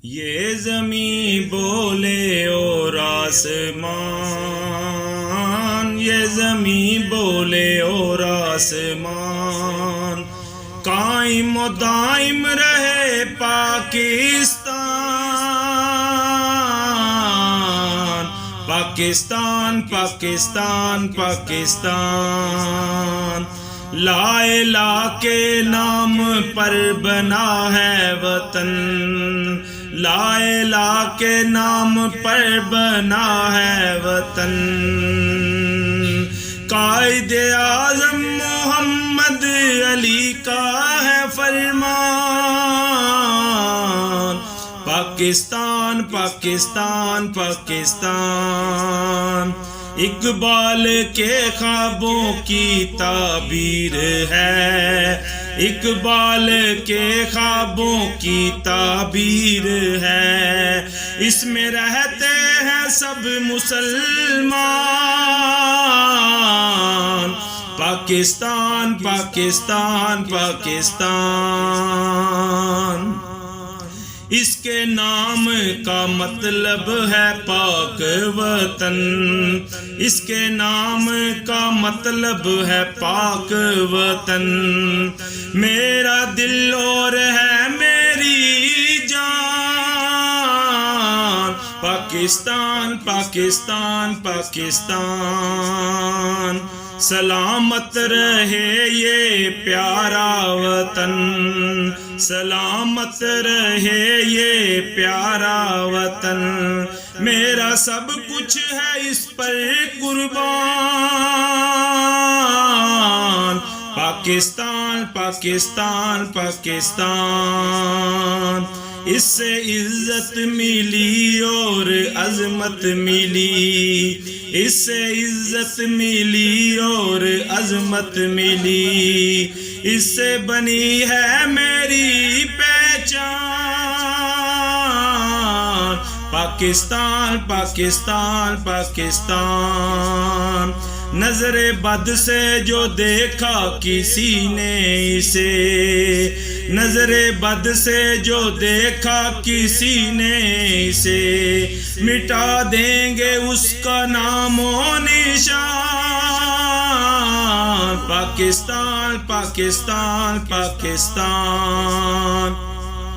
یہ زمین بولے اور آسمان، یہ زمین بولے اور آسمان، قائم و دائم رہے پاکستان، پاکستان پاکستان پاکستان، لا الہ کے نام پر بنا ہے وطن، لا الہ کے نام پر بنا ہے وطن، قائد اعظم محمد علی کا ہے فرمان، پاکستان پاکستان پاکستان، اقبال کے خوابوں کی تعبیر ہے، اقبال کے خوابوں کی تعبیر ہے، اس میں رہتے ہیں سب مسلمان، پاکستان پاکستان پاکستان، اس کے نام کا مطلب ہے پاک وطن، اس کے نام کا مطلب ہے پاک وطن، میرا دل اور ہے میری جان، پاکستان پاکستان پاکستان، سلامت رہے یہ پیارا وطن، سلامت رہے یہ پیارا وطن، میرا سب کچھ ہے اس پر قربان، پاکستان پاکستان پاکستان، اس سے عزت ملی اور عظمت ملی، اس سے عزت ملی اور عظمت ملی، اس سے بنی ہے میری پہچان، پاکستان پاکستان پاکستان، نظر بد سے جو دیکھا کسی نے اسے، نظر بد سے جو دیکھا کسی نے اسے، مٹا دیں گے اس کا نام و نشان، پاکستان پاکستان پاکستان،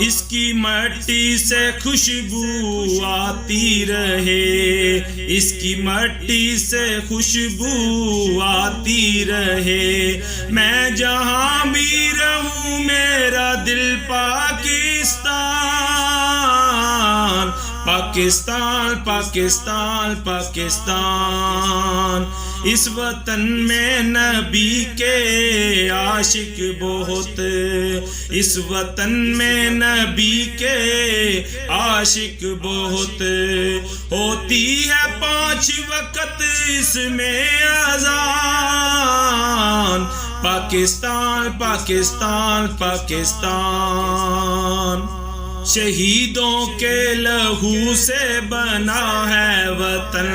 اس کی مٹی سے خوشبو آتی رہے، اس کی مٹی سے خوشبو آتی رہے، میں جہاں بھی رہوں میرا دل پاکستان، پاکستان پاکستان پاکستان، اس وطن میں نبی کے عاشق بہت، اس وطن میں نبی کے عاشق بہت، ہوتی ہے 5 وقت اس میں اذان، پاکستان پاکستان پاکستان، شہیدوں کے لہو سے بنا ہے وطن،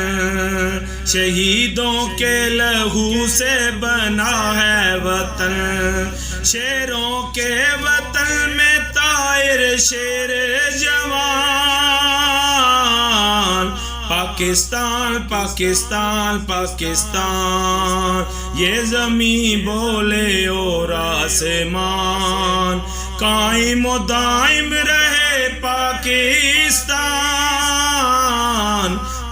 شہیدوں کے لہو سے بنا ہے وطن، شیروں کے وطن میں طائر شیر جوان، پاکستان پاکستان پاکستان، یہ زمین بولے اور آسمان، قائم و دائم رہے پاکستان،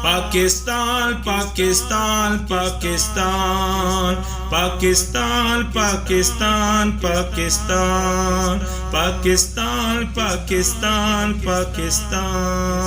پاکستان پاکستان پاکستان، پاکستان پاکستان پاکستان، پاکستان پاکستان پاکستان۔